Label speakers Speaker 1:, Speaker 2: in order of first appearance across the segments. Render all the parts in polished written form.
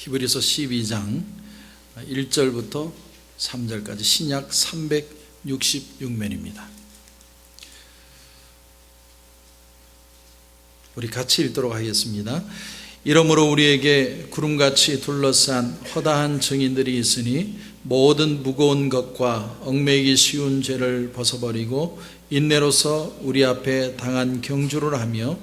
Speaker 1: 히브리서 12장 1절부터 3절까지 신약 366면입니다. 우리 같이 읽도록 하겠습니다. 이러므로 우리에게 구름같이 둘러싼 허다한 증인들이 있으니 모든 무거운 것과 얽매이기 쉬운 죄를 벗어버리고 인내로서 우리 앞에 당한 경주를 하며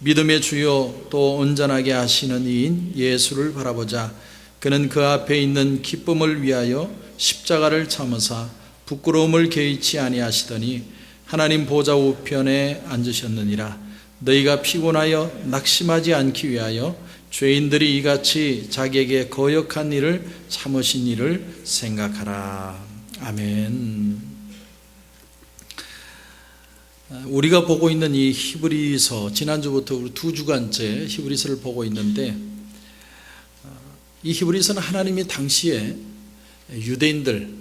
Speaker 1: 믿음의 주요 또 온전하게 하시는 이인 예수를 바라보자. 그는 그 앞에 있는 기쁨을 위하여 십자가를 참으사 부끄러움을 개의치 아니하시더니 하나님 보좌 우편에 앉으셨느니라. 너희가 피곤하여 낙심하지 않기 위하여 죄인들이 이같이 자기에게 거역한 일을 참으신 일을 생각하라. 아멘. 우리가 보고 있는 이 히브리서, 지난주부터 우리 2주간째 히브리서를 보고 있는데, 이 히브리서는 하나님이 당시에 유대인들,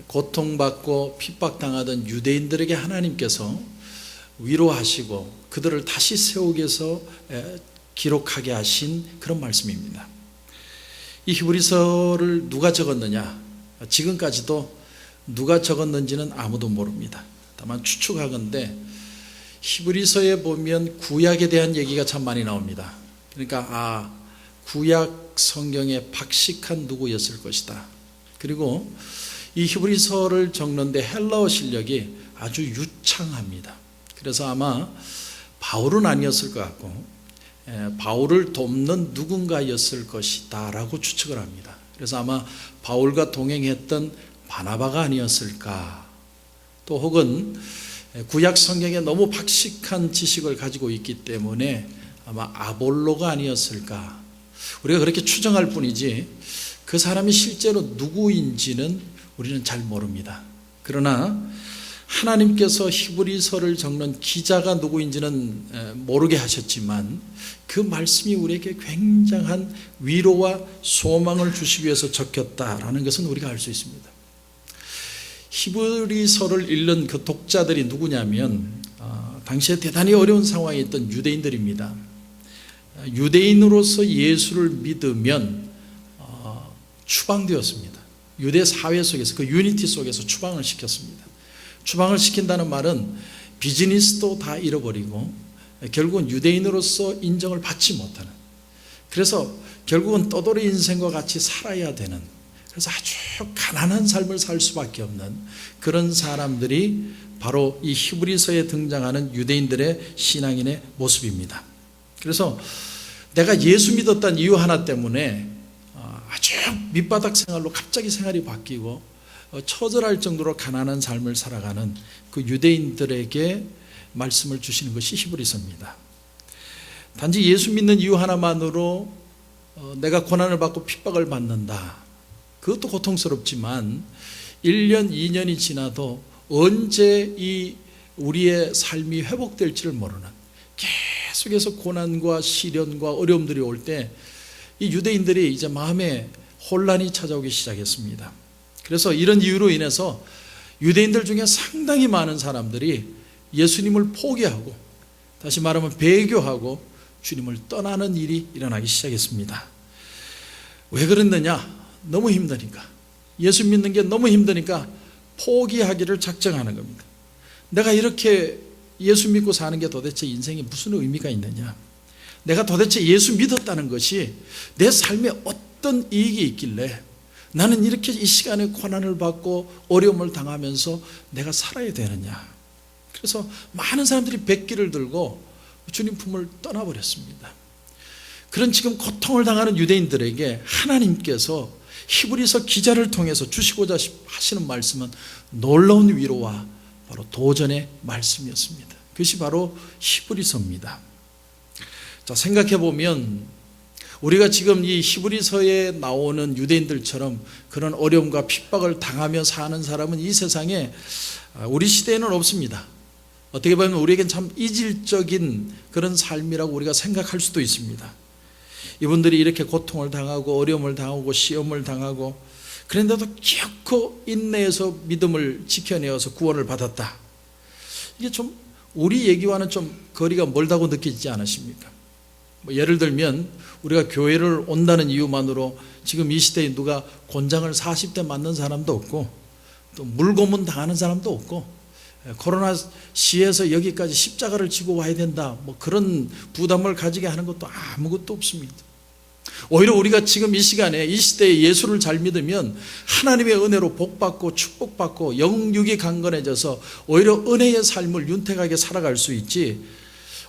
Speaker 1: 고통받고 핍박당하던 유대인들에게 하나님께서 위로하시고 그들을 다시 세우기 위해서 기록하게 하신 그런 말씀입니다. 이 히브리서를 누가 적었느냐? 지금까지도 누가 적었는지는 아무도 모릅니다. 다만 추측하건대 히브리서에 보면 구약에 대한 얘기가 참 많이 나옵니다. 그러니까 구약 성경의 박식한 누구였을 것이다. 그리고 이 히브리서를 적는데 헬라어 실력이 아주 유창합니다. 그래서 아마 바울은 아니었을 것 같고 바울을 돕는 누군가였을 것이다 라고 추측을 합니다. 그래서 아마 바울과 동행했던 바나바가 아니었을까. 또 혹은 구약 성경에 너무 박식한 지식을 가지고 있기 때문에 아마 아볼로가 아니었을까. 우리가 그렇게 추정할 뿐이지 그 사람이 실제로 누구인지는 우리는 잘 모릅니다. 그러나 하나님께서 히브리서를 적는 기자가 누구인지는 모르게 하셨지만 그 말씀이 우리에게 굉장한 위로와 소망을 주시기 위해서 적혔다라는 것은 우리가 알 수 있습니다. 히브리서를 읽는 그 독자들이 누구냐면 당시에 대단히 어려운 상황에 있던 유대인들입니다. 유대인으로서 예수를 믿으면 추방되었습니다. 유대 사회 속에서, 그 유니티 속에서 추방을 시켰습니다. 추방을 시킨다는 말은 비즈니스도 다 잃어버리고 결국은 유대인으로서 인정을 받지 못하는, 그래서 결국은 떠돌이 인생과 같이 살아야 되는, 그래서 아주 가난한 삶을 살 수밖에 없는 그런 사람들이 바로 이 히브리서에 등장하는 유대인들의 신앙인의 모습입니다. 그래서 내가 예수 믿었다는 이유 하나 때문에 아주 밑바닥 생활로 갑자기 생활이 바뀌고 처절할 정도로 가난한 삶을 살아가는 그 유대인들에게 말씀을 주시는 것이 히브리서입니다. 단지 예수 믿는 이유 하나만으로 내가 고난을 받고 핍박을 받는다, 그것도 고통스럽지만 1년, 2년이 지나도 언제 이 우리의 삶이 회복될지를 모르는, 계속해서 고난과 시련과 어려움들이 올 때 이 유대인들이 이제 마음에 혼란이 찾아오기 시작했습니다. 그래서 이런 이유로 인해서 유대인들 중에 상당히 많은 사람들이 예수님을 포기하고, 다시 말하면 배교하고 주님을 떠나는 일이 일어나기 시작했습니다. 왜 그랬느냐? 너무 힘드니까, 예수 믿는 게 너무 힘드니까 포기하기를 작정하는 겁니다. 내가 이렇게 예수 믿고 사는 게 도대체 인생에 무슨 의미가 있느냐? 내가 도대체 예수 믿었다는 것이 내 삶에 어떤 이익이 있길래 나는 이렇게 이 시간에 고난을 받고 어려움을 당하면서 내가 살아야 되느냐? 그래서 많은 사람들이 백기를 들고 주님 품을 떠나버렸습니다. 그런 지금 고통을 당하는 유대인들에게 하나님께서 히브리서 기자를 통해서 주시고자 하시는 말씀은 놀라운 위로와 바로 도전의 말씀이었습니다. 그것이 바로 히브리서입니다. 자, 생각해 보면 우리가 지금 이 히브리서에 나오는 유대인들처럼 그런 어려움과 핍박을 당하며 사는 사람은 이 세상에 우리 시대에는 없습니다. 어떻게 보면 우리에겐 참 이질적인 그런 삶이라고 우리가 생각할 수도 있습니다. 이분들이 이렇게 고통을 당하고 어려움을 당하고 시험을 당하고 그런데도 기어코 인내해서 믿음을 지켜내어서 구원을 받았다. 이게 좀 우리 얘기와는 좀 거리가 멀다고 느끼지 않으십니까? 예를 들면 우리가 교회를 온다는 이유만으로 지금 이 시대에 누가 곤장을 40대 맞는 사람도 없고 또 물고문 당하는 사람도 없고 코로나 시에서 여기까지 십자가를 지고 와야 된다 그런 부담을 가지게 하는 것도 아무것도 없습니다. 오히려 우리가 지금 이 시간에 이 시대에 예수를 잘 믿으면 하나님의 은혜로 복받고 축복받고 영육이 강건해져서 오히려 은혜의 삶을 윤택하게 살아갈 수 있지,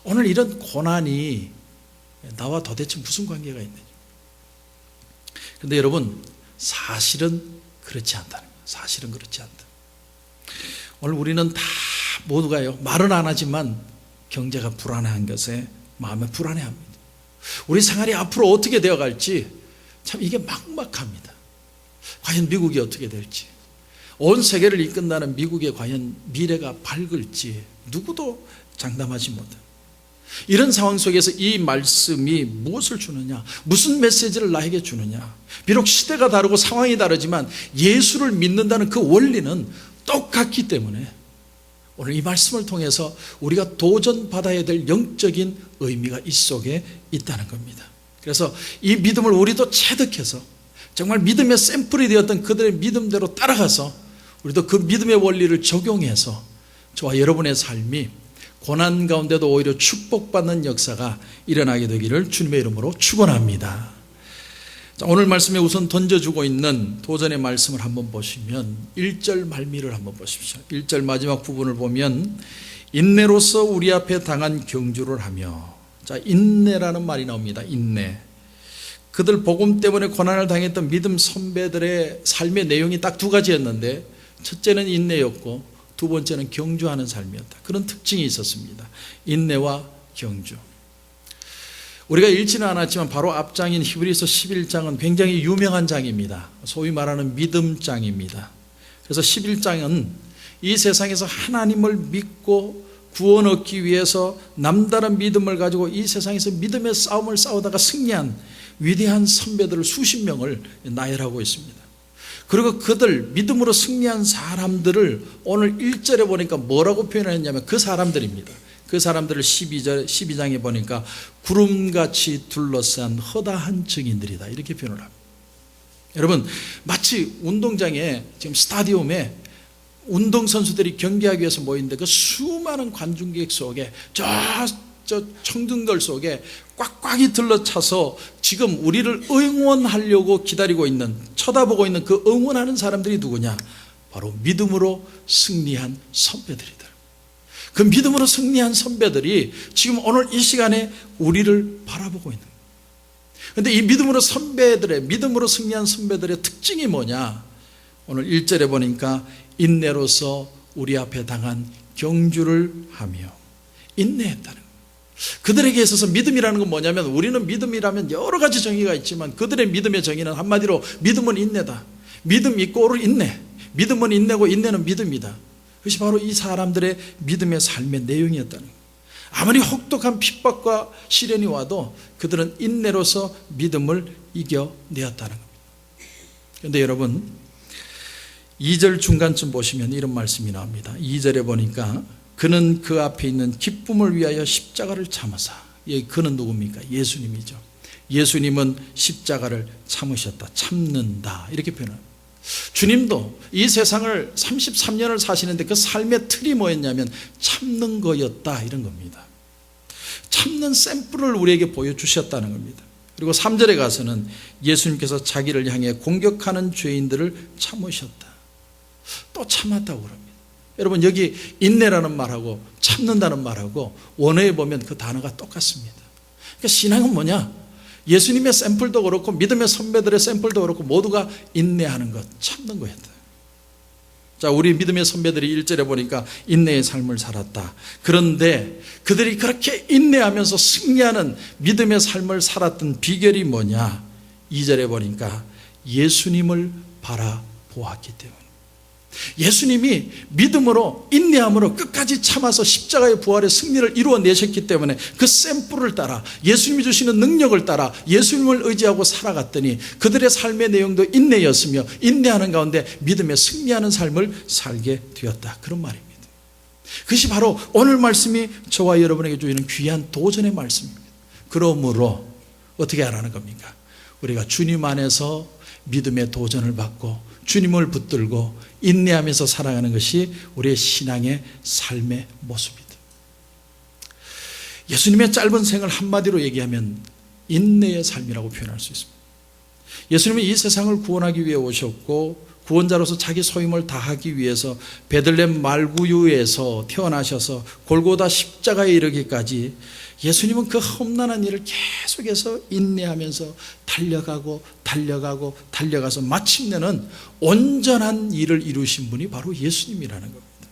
Speaker 1: 오늘 이런 고난이 나와 도대체 무슨 관계가 있느냐. 그런데 여러분, 사실은 그렇지 않다는 거예요. 사실은 그렇지 않다. 오늘 우리는 다 모두가요, 말은 안 하지만 경제가 불안한 것에 마음에 불안해합니다. 우리 생활이 앞으로 어떻게 되어갈지 참 이게 막막합니다. 과연 미국이 어떻게 될지, 온 세계를 이끈다는 미국의 과연 미래가 밝을지 누구도 장담하지 못합니다. 이런 상황 속에서 이 말씀이 무엇을 주느냐, 무슨 메시지를 나에게 주느냐. 비록 시대가 다르고 상황이 다르지만 예수를 믿는다는 그 원리는 똑같기 때문에 오늘 이 말씀을 통해서 우리가 도전받아야 될 영적인 의미가 이 속에 있다는 겁니다. 그래서 이 믿음을 우리도 체득해서 정말 믿음의 샘플이 되었던 그들의 믿음대로 따라가서 우리도 그 믿음의 원리를 적용해서 저와 여러분의 삶이 고난 가운데도 오히려 축복받는 역사가 일어나게 되기를 주님의 이름으로 축원합니다. 자, 오늘 말씀에 우선 던져주고 있는 도전의 말씀을 한번 보시면 1절 말미를 한번 보십시오. 1절 마지막 부분을 보면 인내로서 우리 앞에 당한 경주를 하며, 자, 인내라는 말이 나옵니다. 인내. 그들 복음 때문에 고난을 당했던 믿음 선배들의 삶의 내용이 딱 두 가지였는데, 첫째는 인내였고 두 번째는 경주하는 삶이었다. 그런 특징이 있었습니다. 인내와 경주. 우리가 읽지는 않았지만 바로 앞장인 히브리서 11장은 굉장히 유명한 장입니다. 소위 말하는 믿음장입니다. 그래서 11장은 이 세상에서 하나님을 믿고 구원 얻기 위해서 남다른 믿음을 가지고 이 세상에서 믿음의 싸움을 싸우다가 승리한 위대한 선배들을 수십 명을 나열하고 있습니다. 그리고 그들 믿음으로 승리한 사람들을 오늘 1절에 보니까 뭐라고 표현했냐면 그 사람들입니다. 그 사람들을 12장에 보니까 구름같이 둘러싼 허다한 증인들이다, 이렇게 표현을 합니다. 여러분, 마치 운동장에 지금 스타디움에 운동선수들이 경기하기 위해서 모이는데 그 수많은 관중객 속에 저 청중들 속에 꽉꽉이 들러차서 지금 우리를 응원하려고 기다리고 있는, 쳐다보고 있는 그 응원하는 사람들이 누구냐? 바로 믿음으로 승리한 선배들이다. 그 믿음으로 승리한 선배들이 지금 오늘 이 시간에 우리를 바라보고 있는 거예요. 그런데 이 믿음으로 승리한 선배들의 특징이 뭐냐? 오늘 1절에 보니까 인내로서 우리 앞에 당한 경주를 하며 인내했다는 거예요. 그들에게 있어서 믿음이라는 건 뭐냐면, 우리는 믿음이라면 여러 가지 정의가 있지만 그들의 믿음의 정의는 한마디로 믿음은 인내다. 믿음 있고 인내. 믿음은 인내고 인내는 믿음이다. 그것이 바로 이 사람들의 믿음의 삶의 내용이었다는 거예요. 아무리 혹독한 핍박과 시련이 와도 그들은 인내로서 믿음을 이겨내었다는 겁니다. 그런데 여러분, 2절 중간쯤 보시면 이런 말씀이 나옵니다. 2절에 보니까 그는 그 앞에 있는 기쁨을 위하여 십자가를 참으사. 그는 누굽니까? 예수님이죠. 예수님은 십자가를 참으셨다, 참는다, 이렇게 표현합니다. 주님도 이 세상을 33년을 사시는데 그 삶의 틀이 뭐였냐면 참는 거였다, 이런 겁니다. 참는 샘플을 우리에게 보여주셨다는 겁니다. 그리고 3절에 가서는 예수님께서 자기를 향해 공격하는 죄인들을 참으셨다, 또 참았다고 그럽니다. 여러분, 여기 인내라는 말하고 참는다는 말하고 원어에 보면 그 단어가 똑같습니다. 그러니까 신앙은 뭐냐? 예수님의 샘플도 그렇고 믿음의 선배들의 샘플도 그렇고 모두가 인내하는 것, 참는 거였다. 자, 우리 믿음의 선배들이 1절에 보니까 인내의 삶을 살았다. 그런데 그들이 그렇게 인내하면서 승리하는 믿음의 삶을 살았던 비결이 뭐냐? 2절에 보니까 예수님을 바라보았기 때문에. 예수님이 믿음으로 인내함으로 끝까지 참아서 십자가의 부활의 승리를 이루어내셨기 때문에 그 샘플을 따라 예수님이 주시는 능력을 따라 예수님을 의지하고 살아갔더니 그들의 삶의 내용도 인내였으며 인내하는 가운데 믿음에 승리하는 삶을 살게 되었다, 그런 말입니다. 그것이 바로 오늘 말씀이 저와 여러분에게 주시는 귀한 도전의 말씀입니다. 그러므로 어떻게 하라는 겁니까? 우리가 주님 안에서 믿음의 도전을 받고 주님을 붙들고 인내하면서 살아가는 것이 우리의 신앙의 삶의 모습이다. 예수님의 짧은 생을 한마디로 얘기하면 인내의 삶이라고 표현할 수 있습니다. 예수님은 이 세상을 구원하기 위해 오셨고 구원자로서 자기 소임을 다하기 위해서 베들레헴 말구유에서 태어나셔서 골고다 십자가에 이르기까지 예수님은 그 험난한 일을 계속해서 인내하면서 달려가서 마침내는 온전한 일을 이루신 분이 바로 예수님이라는 겁니다.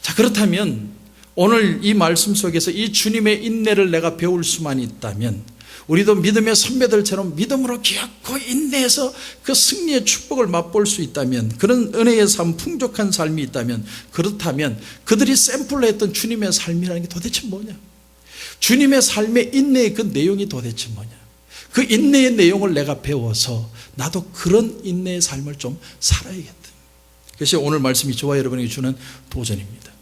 Speaker 1: 자, 그렇다면 오늘 이 말씀 속에서 이 주님의 인내를 내가 배울 수만 있다면 우리도 믿음의 선배들처럼 믿음으로 기억고 인내해서 그 승리의 축복을 맛볼 수 있다면, 그런 은혜의 삶, 풍족한 삶이 있다면, 그렇다면 그들이 샘플로 했던 주님의 삶이라는 게 도대체 뭐냐? 주님의 삶의 인내의 그 내용이 도대체 뭐냐? 그 인내의 내용을 내가 배워서 나도 그런 인내의 삶을 좀 살아야겠다. 그것이 오늘 말씀이 저와 여러분에게 주는 도전입니다.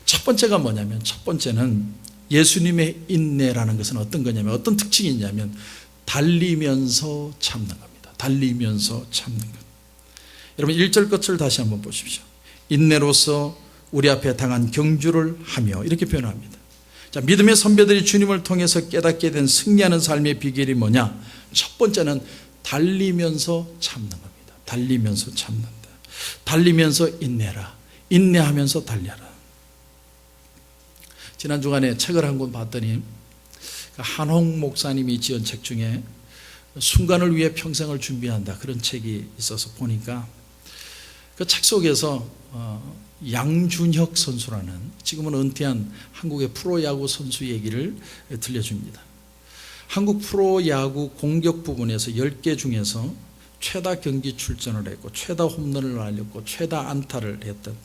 Speaker 1: 첫 번째가 뭐냐면, 첫 번째는 예수님의 인내라는 것은 어떤 거냐면, 어떤 특징이 있냐면 달리면서 참는 겁니다. 달리면서 참는 것. 여러분 1절 끝을 다시 한번 보십시오. 인내로서 우리 앞에 당한 경주를 하며, 이렇게 표현합니다. 자, 믿음의 선배들이 주님을 통해서 깨닫게 된 승리하는 삶의 비결이 뭐냐? 첫 번째는 달리면서 참는 겁니다. 달리면서 참는다. 달리면서 인내라. 인내하면서 달려라. 지난 주간에 책을 한 권 봤더니 한홍 목사님이 지은 책 중에 순간을 위해 평생을 준비한다, 그런 책이 있어서 보니까 그 책 속에서 양준혁 선수라는 지금은 은퇴한 한국의 프로야구 선수 얘기를 들려줍니다. 한국 프로야구 공격 부분에서 10개 중에서 최다 경기 출전을 했고 최다 홈런을 날렸고 최다 안타를 했던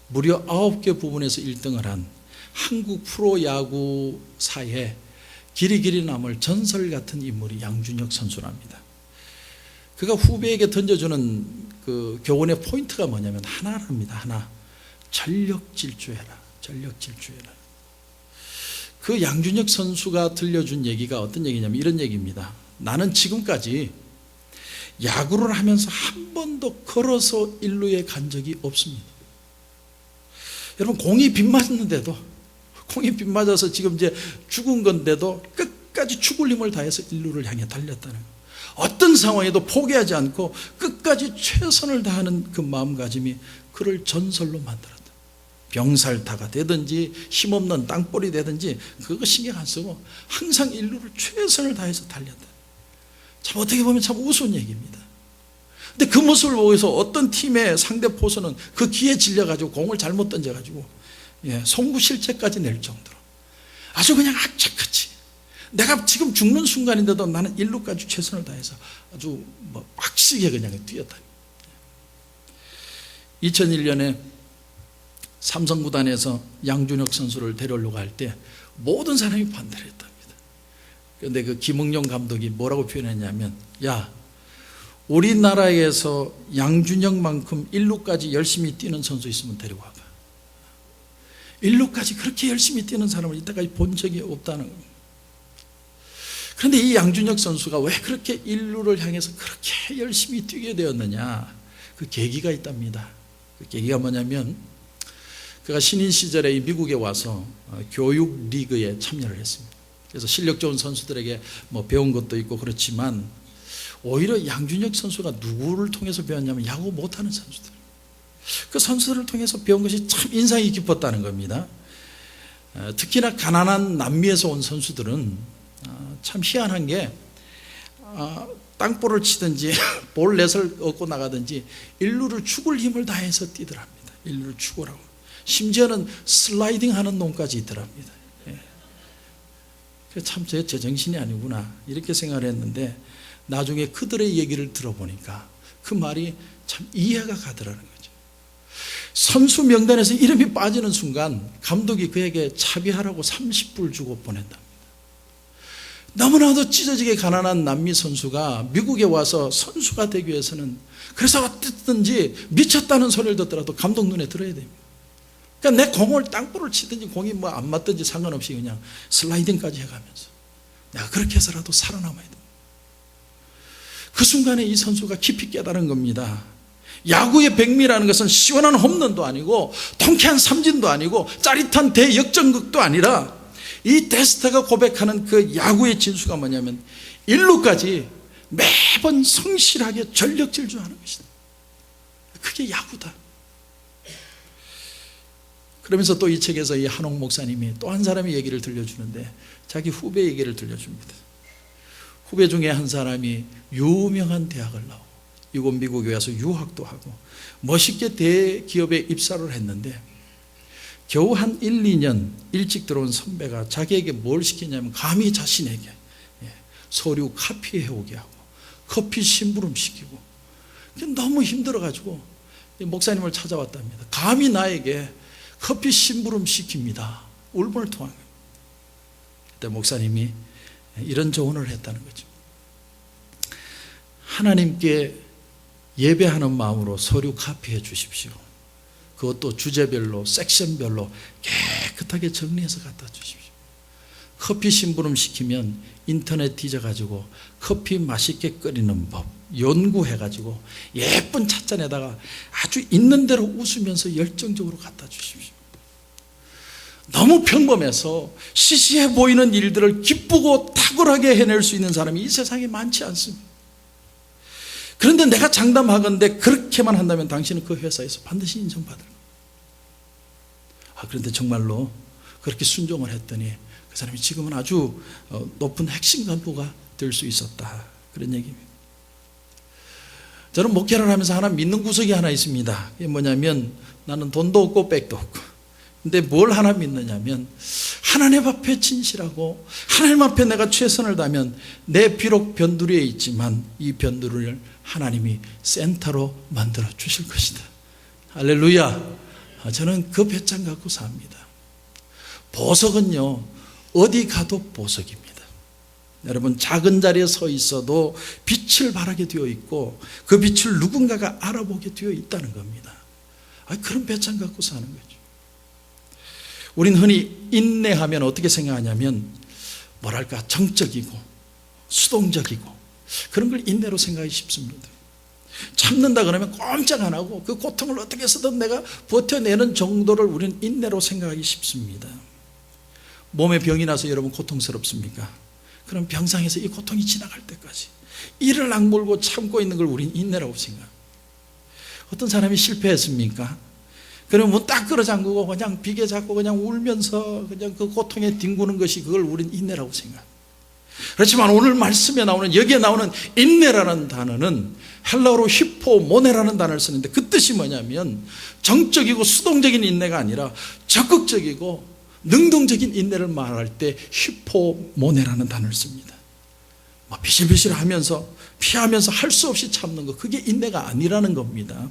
Speaker 1: 무려 9개 부분에서 1등을 한 한국 프로야구사에 길이 남을 전설 같은 인물이 양준혁 선수랍니다. 그가 후배에게 던져주는 그 교훈의 포인트가 뭐냐면 하나랍니다. 하나. 전력 질주해라. 전력 질주해라. 그 양준혁 선수가 들려준 얘기가 어떤 얘기냐면 이런 얘기입니다. 나는 지금까지 야구를 하면서 한 번도 걸어서 일루에 간 적이 없습니다. 여러분, 공이 빗 맞는데도, 공이 빗 맞아서 지금 이제 죽은 건데도 끝까지 죽을 힘을 다해서 일루를 향해 달렸다는 거예요. 어떤 상황에도 포기하지 않고 끝까지 최선을 다하는 그 마음가짐이 그를 전설로 만들었다. 병살타가 되든지 힘없는 땅볼이 되든지 그거 신경 안 쓰고 항상 일루를 최선을 다해서 달렸다. 참 어떻게 보면 참 우스운 얘기입니다. 근데 그 모습을 보고서 어떤 팀의 상대 포수는 그 기에 질려가지고 공을 잘못 던져가지고 송구실책까지 낼 정도로 아주 그냥 악착같이 내가 지금 죽는 순간인데도 나는 일루까지 최선을 다해서 아주 빡시게 그냥 뛰었다. 2001년에 삼성구단에서 양준혁 선수를 데려오려고 할 때 모든 사람이 반대를 했답니다. 그런데 그 김응용 감독이 뭐라고 표현했냐면, 야, 우리나라에서 양준혁만큼 일루까지 열심히 뛰는 선수 있으면 데려와봐. 일루까지 그렇게 열심히 뛰는 사람을 이때까지 본 적이 없다는 겁니다. 그런데 이 양준혁 선수가 왜 그렇게 일루를 향해서 그렇게 열심히 뛰게 되었느냐, 그 계기가 있답니다. 그 계기가 뭐냐면, 그가 신인 시절에 미국에 와서 교육 리그에 참여를 했습니다. 그래서 실력 좋은 선수들에게 배운 것도 있고 그렇지만, 오히려 양준혁 선수가 누구를 통해서 배웠냐면 야구 못하는 선수들, 그 선수들을 통해서 배운 것이 참 인상이 깊었다는 겁니다. 특히나 가난한 남미에서 온 선수들은 참 희한한 게 땅볼을 치든지 볼넷을 얻고 나가든지 일루를 죽을 힘을 다해서 뛰더랍니다. 일루를 죽으라고. 심지어는 슬라이딩 하는 놈까지 있더랍니다. 참 제정신이 아니구나 이렇게 생각을 했는데, 나중에 그들의 얘기를 들어보니까 그 말이 참 이해가 가더라는 거죠. 선수 명단에서 이름이 빠지는 순간 감독이 그에게 차비하라고 30불 주고 보낸답니다. 너무나도 찢어지게 가난한 남미 선수가 미국에 와서 선수가 되기 위해서는, 그래서 어쨌든지 미쳤다는 소리를 듣더라도 감독 눈에 들어야 됩니다. 그러니까 내 공을 땅볼을 치든지 공이 뭐 안 맞든지 상관없이 그냥 슬라이딩까지 해가면서 내가 그렇게 해서라도 살아남아야 돼. 그 순간에 이 선수가 깊이 깨달은 겁니다. 야구의 백미라는 것은 시원한 홈런도 아니고 통쾌한 삼진도 아니고 짜릿한 대역전극도 아니라 이 데스타가 고백하는 그 야구의 진수가 뭐냐면 1루까지 매번 성실하게 전력 질주하는 것이다. 그게 야구다. 그러면서 또 이 책에서 이 한옥 목사님이 또 한 사람의 얘기를 들려주는데 자기 후배 얘기를 들려줍니다. 후배 중에 한 사람이 유명한 대학을 나오고 이곳 미국에 와서 유학도 하고 멋있게 대기업에 입사를 했는데 겨우 한 1, 2년 일찍 들어온 선배가 자기에게 뭘 시키냐면 감히 자신에게 서류 카피해 오게 하고 커피 심부름 시키고 너무 힘들어가지고 목사님을 찾아왔답니다. 감히 나에게 커피 심부름 시킵니다. 울분을 토한 거예요. 그때 목사님이 이런 조언을 했다는 거죠. 하나님께 예배하는 마음으로 서류 카피해 주십시오. 그것도 주제별로 섹션별로 깨끗하게 정리해서 갖다 주십시오. 커피 심부름 시키면 인터넷 뒤져가지고 커피 맛있게 끓이는 법 연구해가지고 예쁜 찻잔에다가 아주 있는 대로 웃으면서 열정적으로 갖다 주십시오. 너무 평범해서 시시해 보이는 일들을 기쁘고 탁월하게 해낼 수 있는 사람이 이 세상에 많지 않습니다. 그런데 내가 장담하건대 그렇게만 한다면 당신은 그 회사에서 반드시 인정받을 거예요. 그런데 정말로 그렇게 순종을 했더니 그 사람이 지금은 아주 높은 핵심 간부가 될 수 있었다. 그런 얘기입니다. 저는 목회를 하면서 하나 믿는 구석이 하나 있습니다. 그게 뭐냐면 나는 돈도 없고 백도 없고 근데 뭘 하나 믿느냐면 하나님 앞에 진실하고 하나님 앞에 내가 최선을 다하면 내 비록 변두리에 있지만 이 변두리를 하나님이 센터로 만들어 주실 것이다. 할렐루야. 저는 그 배짱 갖고 삽니다. 보석은요 어디 가도 보석입니다. 여러분 작은 자리에 서 있어도 빛을 발하게 되어 있고 그 빛을 누군가가 알아보게 되어 있다는 겁니다. 그런 배짱 갖고 사는 거죠. 우린 흔히 인내하면 어떻게 생각하냐면 뭐랄까 정적이고 수동적이고 그런 걸 인내로 생각하기 쉽습니다. 참는다 그러면 꼼짝 안 하고 그 고통을 어떻게 해서든 내가 버텨내는 정도를 우리는 인내로 생각하기 쉽습니다. 몸에 병이 나서 여러분 고통스럽습니까? 그럼 병상에서 이 고통이 지나갈 때까지 이를 악물고 참고 있는 걸 우리는 인내라고 생각합니다. 어떤 사람이 실패했습니까? 그러면 문 딱 끌어 잠그고 그냥 비계 잡고 그냥 울면서 그냥 그 고통에 뒹구는 것이 그걸 우리는 인내라고 생각합니다. 그렇지만 오늘 말씀에 나오는 여기에 나오는 인내라는 단어는 헬라어로 히포모네라는 단어를 쓰는데 그 뜻이 뭐냐면 정적이고 수동적인 인내가 아니라 적극적이고 능동적인 인내를 말할 때 히포모네라는 단어를 씁니다. 비실비실 하면서 피하면서 할 수 없이 참는 거 그게 인내가 아니라는 겁니다.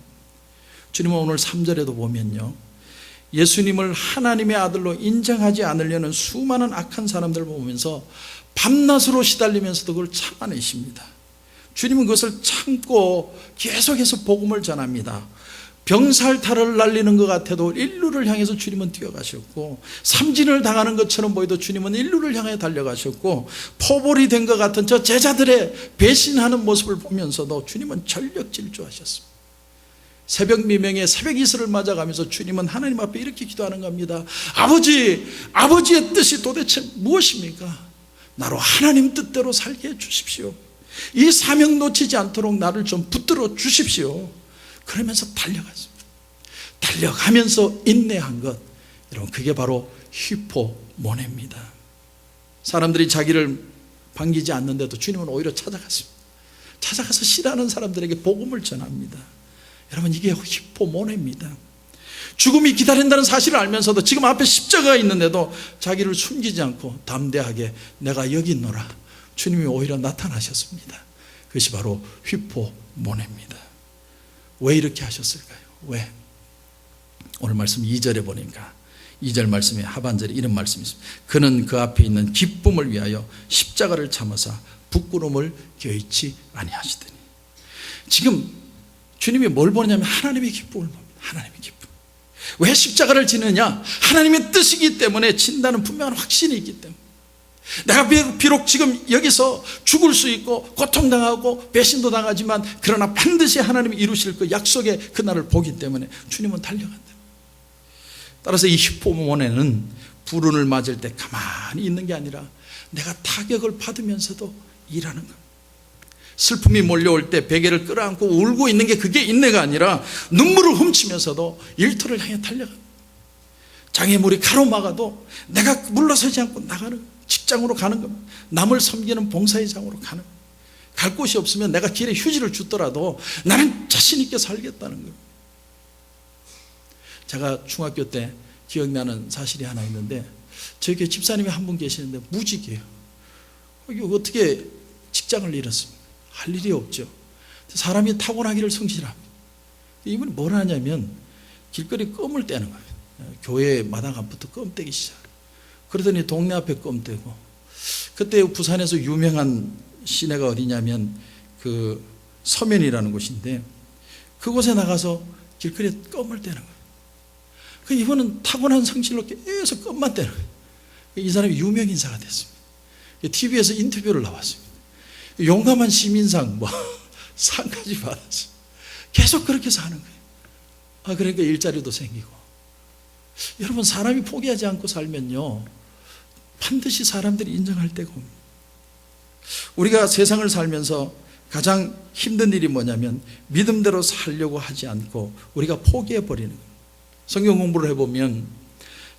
Speaker 1: 주님은 오늘 3절에도 보면요 예수님을 하나님의 아들로 인정하지 않으려는 수많은 악한 사람들을 보면서 밤낮으로 시달리면서도 그걸 참아내십니다. 주님은 그것을 참고 계속해서 복음을 전합니다. 병살타를 날리는 것 같아도 인류를 향해서 주님은 뛰어가셨고 삼진을 당하는 것처럼 보여도 주님은 인류를 향해 달려가셨고 포볼이 된 것 같은 저 제자들의 배신하는 모습을 보면서도 주님은 전력 질주하셨습니다. 새벽 미명에 새벽 이슬을 맞아가면서 주님은 하나님 앞에 이렇게 기도하는 겁니다. 아버지의 뜻이 도대체 무엇입니까? 나로 하나님 뜻대로 살게 해주십시오. 이 사명 놓치지 않도록 나를 좀 붙들어 주십시오. 그러면서 달려갔습니다. 달려가면서 인내한 것, 여러분 그게 바로 히포모네입니다. 사람들이 자기를 반기지 않는데도 주님은 오히려 찾아갔습니다. 찾아가서 싫어하는 사람들에게 복음을 전합니다. 여러분 이게 히포모네입니다. 죽음이 기다린다는 사실을 알면서도 지금 앞에 십자가가 있는데도 자기를 숨기지 않고 담대하게 내가 여기 있노라. 주님이 오히려 나타나셨습니다. 그것이 바로 히포모네입니다. 왜 이렇게 하셨을까요? 왜? 오늘 말씀 2절에 보니까 2절 말씀의 하반절에 이런 말씀이 있습니다. 그는 그 앞에 있는 기쁨을 위하여 십자가를 참으사 부끄러움을 개의치 아니하시더니. 지금 주님이 뭘 보느냐면 하나님의 기쁨을 봅니다. 하나님의 기쁨. 왜 십자가를 지느냐? 하나님의 뜻이기 때문에 진다는 분명한 확신이 있기 때문에. 내가 비록 지금 여기서 죽을 수 있고 고통당하고 배신도 당하지만 그러나 반드시 하나님이 이루실 그 약속의 그날을 보기 때문에 주님은 달려간다. 따라서 이 휘포몬에는 불운을 맞을 때 가만히 있는 게 아니라 내가 타격을 받으면서도 일하는 겁니다. 슬픔이 몰려올 때 베개를 끌어안고 울고 있는 게 그게 인내가 아니라 눈물을 훔치면서도 일터를 향해 달려갑니다. 장애물이 가로막아도 내가 물러서지 않고 나가는 거예요. 직장으로 가는 겁니다. 남을 섬기는 봉사회장으로 가는 겁니다. 갈 곳이 없으면 내가 길에 휴지를 주더라도 나는 자신 있게 살겠다는 거예요. 제가 중학교 때 기억나는 사실이 하나 있는데 저희 교회 집사님이 한 분 계시는데 무직이에요. 이거 어떻게 직장을 잃었습니까? 할 일이 없죠. 사람이 타고나기를 성실합니다. 이분이 뭘 하냐면 길거리 껌을 떼는 거예요. 교회 마당 앞부터 껌 떼기 시작해요. 그러더니 동네 앞에 껌 떼고, 그때 부산에서 유명한 시내가 어디냐면 그 서면이라는 곳인데 그곳에 나가서 길거리에 껌을 떼는 거예요. 그 이분은 타고난 성실로 계속 껌만 떼는 거예요. 이 사람이 유명 인사가 됐습니다. TV에서 인터뷰를 나왔습니다. 용감한 시민상 상까지 받았어요. 계속 그렇게 사는 거예요. 그러니까 일자리도 생기고. 여러분, 사람이 포기하지 않고 살면요 반드시 사람들이 인정할 때가 옵니다. 우리가 세상을 살면서 가장 힘든 일이 뭐냐면 믿음대로 살려고 하지 않고 우리가 포기해버리는 거예요. 성경 공부를 해보면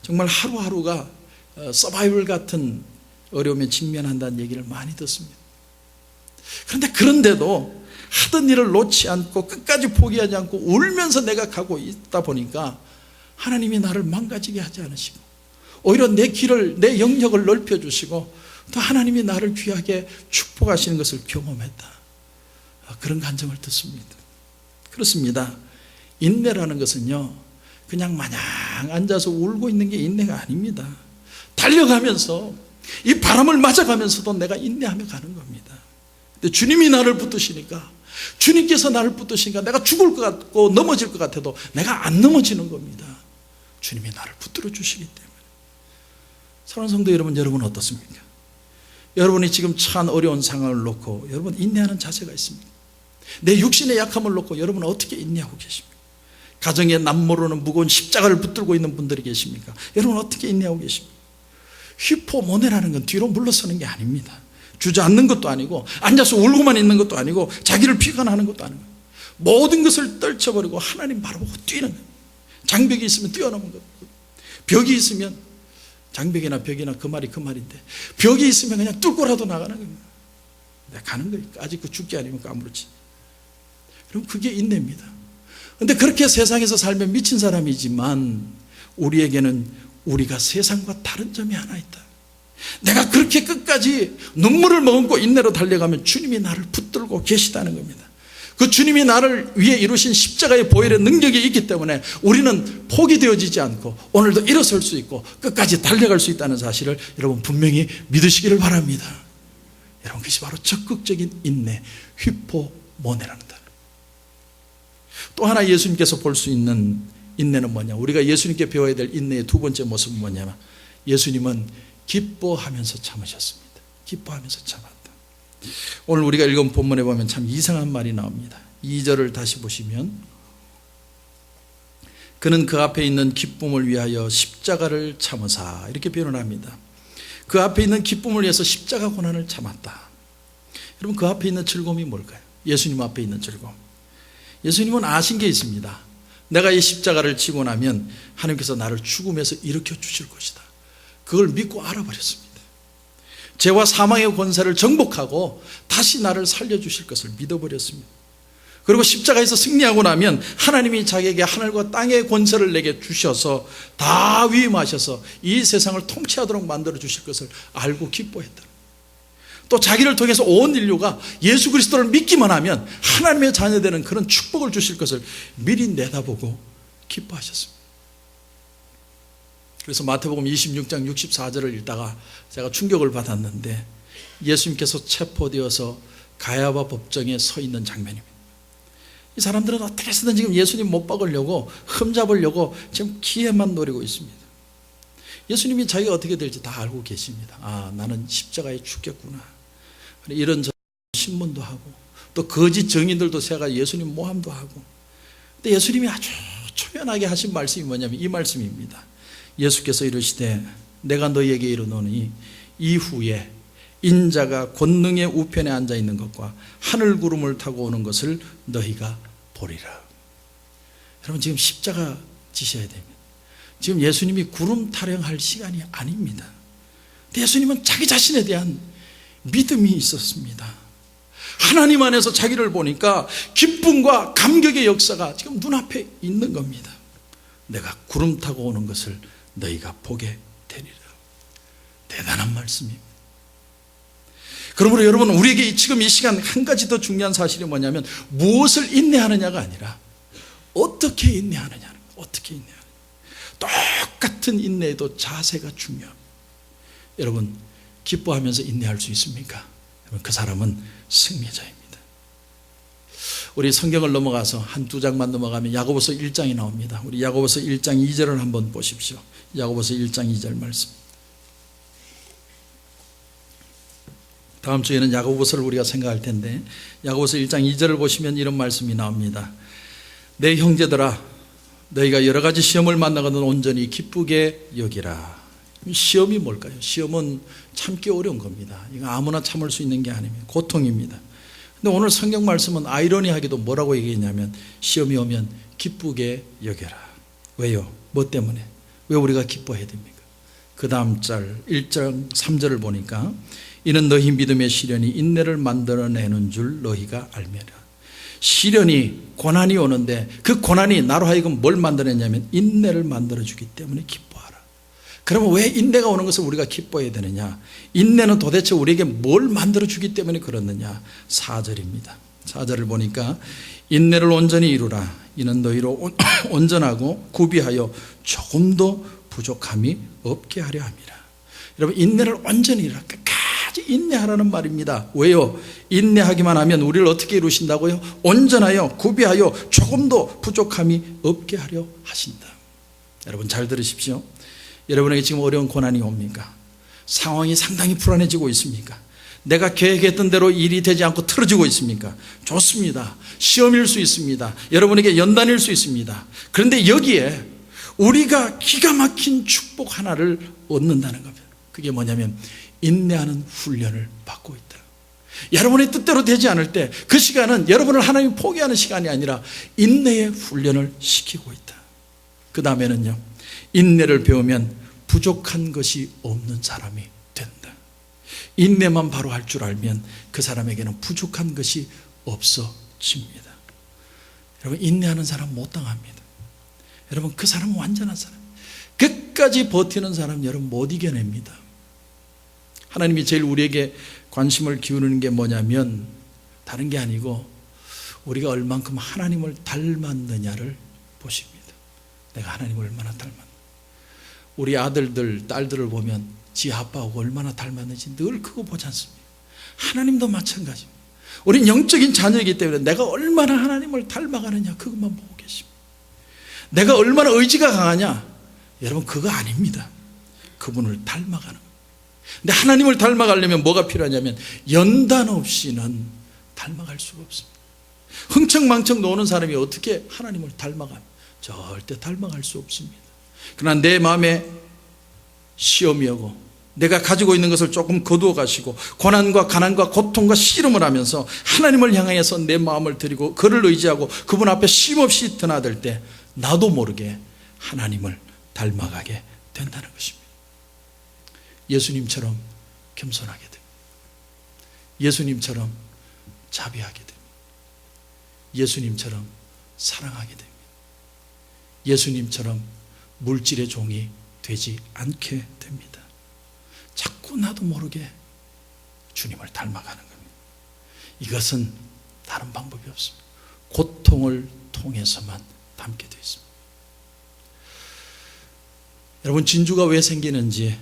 Speaker 1: 정말 하루하루가 서바이벌 같은 어려움에 직면한다는 얘기를 많이 듣습니다. 그런데도 하던 일을 놓지 않고 끝까지 포기하지 않고 울면서 내가 가고 있다 보니까 하나님이 나를 망가지게 하지 않으시고 오히려 내 길을, 내 영역을 넓혀주시고 또 하나님이 나를 귀하게 축복하시는 것을 경험했다. 그런 간증을 듣습니다. 그렇습니다. 인내라는 것은요 그냥 마냥 앉아서 울고 있는 게 인내가 아닙니다. 달려가면서 이 바람을 맞아가면서도 내가 인내하며 가는 겁니다. 근데 주님이 나를 붙드시니까, 주님께서 나를 붙드시니까 내가 죽을 것 같고 넘어질 것 같아도 내가 안 넘어지는 겁니다. 주님이 나를 붙들어 주시기 때문에. 사랑하는 성도 여러분, 여러분은 어떻습니까? 여러분이 지금 처한 어려운 상황을 놓고 여러분 인내하는 자세가 있습니다. 내 육신의 약함을 놓고 여러분은 어떻게 인내하고 계십니까? 가정에 남모르는 무거운 십자가를 붙들고 있는 분들이 계십니까? 여러분 어떻게 인내하고 계십니까? 휘포모네라는 건 뒤로 물러서는 게 아닙니다. 주저앉는 것도 아니고 앉아서 울고만 있는 것도 아니고 자기를 비관하는 것도 아니고 모든 것을 떨쳐버리고 하나님 바라보고 뛰는 거예요. 장벽이 있으면 뛰어넘은 것, 벽이 있으면, 장벽이나 벽이나 그 말이 그 말인데 벽이 있으면 그냥 뚫고라도 나가는 겁니다. 내가 가는 거예요. 아직 그 죽기 아니면 까무렇지. 그럼 그게 인내입니다. 그런데 그렇게 세상에서 살면 미친 사람이지만 우리에게는 우리가 세상과 다른 점이 하나 있다. 내가 그렇게 끝까지 눈물을 머금고 인내로 달려가면 주님이 나를 붙들고 계시다는 겁니다. 그 주님이 나를 위해 이루신 십자가의 보혈의 능력이 있기 때문에 우리는 포기되어지지 않고 오늘도 일어설 수 있고 끝까지 달려갈 수 있다는 사실을 여러분 분명히 믿으시기를 바랍니다. 여러분, 그것이 바로 적극적인 인내, 휘포모네라는 단어. 또 하나 예수님께서 볼 수 있는 인내는 뭐냐? 우리가 예수님께 배워야 될 인내의 두 번째 모습은 뭐냐면 예수님은 기뻐하면서 참으셨습니다. 기뻐하면서 참았다. 오늘 우리가 읽은 본문에 보면 참 이상한 말이 나옵니다. 2절을 다시 보시면 그는 그 앞에 있는 기쁨을 위하여 십자가를 참으사, 이렇게 표현을 합니다. 그 앞에 있는 기쁨을 위해서 십자가 고난을 참았다. 여러분, 그 앞에 있는 즐거움이 뭘까요? 예수님 앞에 있는 즐거움. 예수님은 아신 게 있습니다. 내가 이 십자가를 지고 나면 하나님께서 나를 죽음에서 일으켜 주실 것이다. 그걸 믿고 알아버렸습니다. 죄와 사망의 권세를 정복하고 다시 나를 살려주실 것을 믿어버렸습니다. 그리고 십자가에서 승리하고 나면 하나님이 자기에게 하늘과 땅의 권세를 내게 주셔서 다 위임하셔서 이 세상을 통치하도록 만들어 주실 것을 알고 기뻐했다. 또 자기를 통해서 온 인류가 예수 그리스도를 믿기만 하면 하나님의 자녀되는 그런 축복을 주실 것을 미리 내다보고 기뻐하셨습니다. 그래서 마태복음 26장 64절을 읽다가 제가 충격을 받았는데 예수님께서 체포되어서 가야바 법정에 서 있는 장면입니다. 이 사람들은 어떻게 해서든 지금 예수님 못 박으려고, 흠잡으려고 지금 기회만 노리고 있습니다. 예수님이 자기가 어떻게 될지 다 알고 계십니다. 아, 나는 십자가에 죽겠구나. 이런 신문도 하고, 또 거짓 증인들도 세가 예수님 모함도 하고. 근데 예수님이 아주 초면하게 하신 말씀이 뭐냐면 이 말씀입니다. 예수께서 이르시되 내가 너희에게 이르노니 이후에 인자가 권능의 우편에 앉아 있는 것과 하늘 구름을 타고 오는 것을 너희가 보리라. 여러분, 지금 십자가 지셔야 됩니다. 지금 예수님이 구름 타령할 시간이 아닙니다. 근데 예수님은 자기 자신에 대한 믿음이 있었습니다. 하나님 안에서 자기를 보니까 기쁨과 감격의 역사가 지금 눈앞에 있는 겁니다. 내가 구름 타고 오는 것을 너희가 보게 되리라. 대단한 말씀입니다. 그러므로 여러분, 우리에게 지금 이 시간 한 가지 더 중요한 사실이 뭐냐면 무엇을 인내하느냐가 아니라 어떻게 인내하느냐. 어떻게 인내하느냐. 똑같은 인내에도 자세가 중요합니다. 여러분, 기뻐하면서 인내할 수 있습니까? 그 사람은 승리자입니다. 우리 성경을 넘어가서 한두 장만 넘어가면 야고보서 1장이 나옵니다. 우리 야고보서 1장 2절을 한번 보십시오. 야고보서 1장 2절 말씀. 다음 주에는 야고보서를 우리가 생각할 텐데, 야고보서 1장 2절을 보시면 이런 말씀이 나옵니다. 내 형제들아, 너희가 여러 가지 시험을 만나거든 온전히 기쁘게 여기라. 시험이 뭘까요? 시험은 참기 어려운 겁니다. 이거 아무나 참을 수 있는 게 아닙니다. 고통입니다. 근데 오늘 성경 말씀은 아이러니하게도 뭐라고 얘기했냐면 시험이 오면 기쁘게 여겨라. 왜요? 뭐 때문에? 왜 우리가 기뻐해야 됩니까? 그 다음 절 1장 3절을 보니까 이는 너희 믿음의 시련이 인내를 만들어내는 줄 너희가 알매라. 시련이, 고난이 오는데 그 고난이 나로 하여금 뭘 만들어내냐면 인내를 만들어주기 때문에 기뻐하라. 그러면 왜 인내가 오는 것을 우리가 기뻐해야 되느냐? 인내는 도대체 우리에게 뭘 만들어주기 때문에 그렇느냐? 4절입니다. 4절을 보니까 인내를 온전히 이루라. 이는 너희로 온전하고 구비하여 조금도 부족함이 없게 하려 함이라. 여러분, 인내를 온전히 이루라. 끝까지 인내하라는 말입니다. 왜요? 인내하기만 하면 우리를 어떻게 이루신다고요? 온전하여 구비하여 조금도 부족함이 없게 하려 하신다. 여러분, 잘 들으십시오. 여러분에게 지금 어려운 고난이 옵니까? 상황이 상당히 불안해지고 있습니까? 내가 계획했던 대로 일이 되지 않고 틀어지고 있습니까? 좋습니다. 시험일 수 있습니다. 여러분에게 연단일 수 있습니다. 그런데 여기에 우리가 기가 막힌 축복 하나를 얻는다는 겁니다. 그게 뭐냐면 인내하는 훈련을 받고 있다. 여러분의 뜻대로 되지 않을 때 그 시간은 여러분을 하나님이 포기하는 시간이 아니라 인내의 훈련을 시키고 있다. 그 다음에는요, 인내를 배우면 부족한 것이 없는 사람이 된다. 인내만 바로 할 줄 알면 그 사람에게는 부족한 것이 없어집니다. 여러분, 인내하는 사람 못 당합니다. 여러분, 그 사람은 완전한 사람, 끝까지 버티는 사람 여러분 못 이겨냅니다. 하나님이 제일 우리에게 관심을 기울이는 게 뭐냐면 다른 게 아니고 우리가 얼만큼 하나님을 닮았느냐를 보십니다. 내가 하나님을 얼마나 닮았나. 우리 아들들, 딸들을 보면 지 아빠하고 얼마나 닮았는지 늘 그거 보지 않습니까? 하나님도 마찬가지입니다. 우린 영적인 자녀이기 때문에 내가 얼마나 하나님을 닮아가느냐 그것만 보고 계십니다. 내가 얼마나 의지가 강하냐, 여러분 그거 아닙니다. 그분을 닮아가는 거예요. 근데 하나님을 닮아가려면 뭐가 필요하냐면 연단 없이는 닮아갈 수가 없습니다. 흥청망청 노는 사람이 어떻게 하나님을 닮아가요? 절대 닮아갈 수 없습니다. 그러나 내 마음에 시험이 오고 내가 가지고 있는 것을 조금 거두어 가시고 고난과 가난과 고통과 씨름을 하면서 하나님을 향해서 내 마음을 드리고 그를 의지하고 그분 앞에 쉼없이 드나들 때 나도 모르게 하나님을 닮아가게 된다는 것입니다. 예수님처럼 겸손하게 됩니다. 예수님처럼 자비하게 됩니다. 예수님처럼 사랑하게 됩니다. 예수님처럼 물질의 종이 되지 않게 됩니다. 자꾸 나도 모르게 주님을 닮아가는 겁니다. 이것은 다른 방법이 없습니다. 고통을 통해서만 닮게 되어 있습니다. 여러분, 진주가 왜 생기는지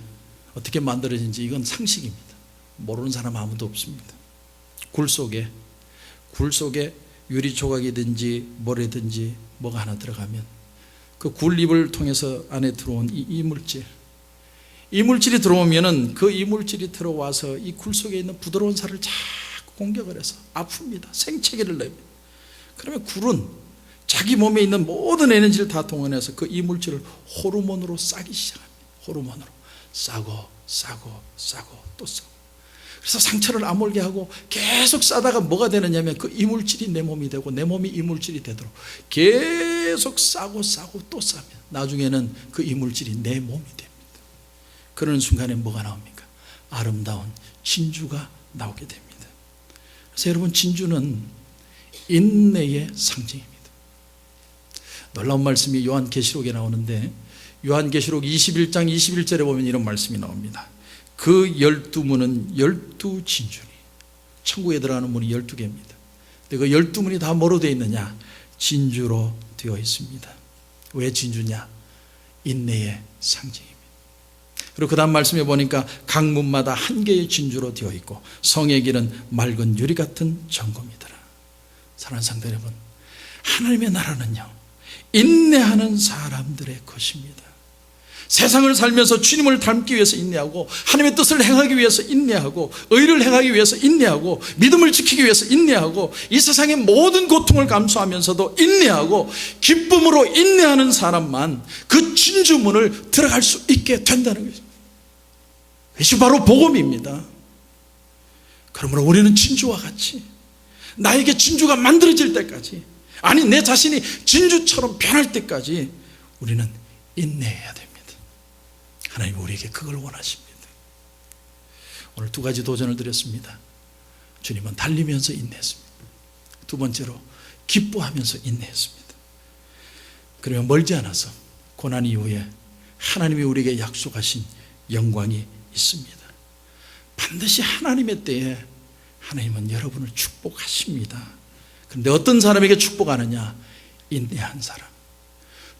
Speaker 1: 어떻게 만들어진지 이건 상식입니다. 모르는 사람 아무도 없습니다. 굴 속에 유리 조각이든지 모래든지 뭐가 하나 들어가면 그 굴입을 통해서 안에 들어온 이 이물질이 들어오면은 그 이물질이 들어와서 이 굴 속에 있는 부드러운 살을 자꾸 공격을 해서 아픕니다. 생채기를 냅니다. 그러면 굴은 자기 몸에 있는 모든 에너지를 다 동원해서 그 이물질을 호르몬으로 싸기 시작합니다. 호르몬으로 싸고 또 싸고. 그래서 상처를 아물게 하고 계속 싸다가 뭐가 되느냐면 그 이물질이 내 몸이 되고 내 몸이 이물질이 되도록 계속 싸고 또 싸면 나중에는 그 이물질이 내 몸이 됩니다. 그러는 순간에 뭐가 나옵니까? 아름다운 진주가 나오게 됩니다. 그래서 여러분, 진주는 인내의 상징입니다. 놀라운 말씀이 요한계시록에 나오는데, 요한계시록 21장 21절에 보면 이런 말씀이 나옵니다. 그 12문은 12진주니, 천국에 들어가는 문이 12개입니다. 근데 그 12문이 다 뭐로 되어 있느냐? 진주로 되어 있습니다. 왜 진주냐? 인내의 상징입니다. 그리고 그 다음 말씀에 보니까 각 문마다 한 개의 진주로 되어 있고 성의 길은 맑은 유리 같은 정금이더라. 사랑하는 성도 여러분, 하나님의 나라는요, 인내하는 사람들의 것입니다. 세상을 살면서 주님을 닮기 위해서 인내하고 하나님의 뜻을 행하기 위해서 인내하고 의를 행하기 위해서 인내하고 믿음을 지키기 위해서 인내하고 이 세상의 모든 고통을 감수하면서도 인내하고 기쁨으로 인내하는 사람만 그 진주문을 들어갈 수 있게 된다는 것입니다. 이것이 바로 복음입니다. 그러므로 우리는 진주와 같이 나에게 진주가 만들어질 때까지, 아니 내 자신이 진주처럼 변할 때까지 우리는 인내해야 됩니다. 하나님 우리에게 그걸 원하십니다. 오늘 두 가지 도전을 드렸습니다. 주님은 달리면서 인내했습니다. 두 번째로 기뻐하면서 인내했습니다. 그러면 멀지 않아서 고난 이후에 하나님이 우리에게 약속하신 영광이 있습니다. 반드시 하나님의 때에 하나님은 여러분을 축복하십니다. 그런데 어떤 사람에게 축복하느냐? 인내한 사람,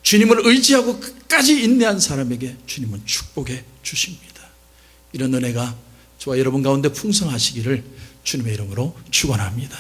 Speaker 1: 주님을 의지하고 끝까지 인내한 사람에게 주님은 축복해 주십니다. 이런 은혜가 저와 여러분 가운데 풍성하시기를 주님의 이름으로 축원합니다.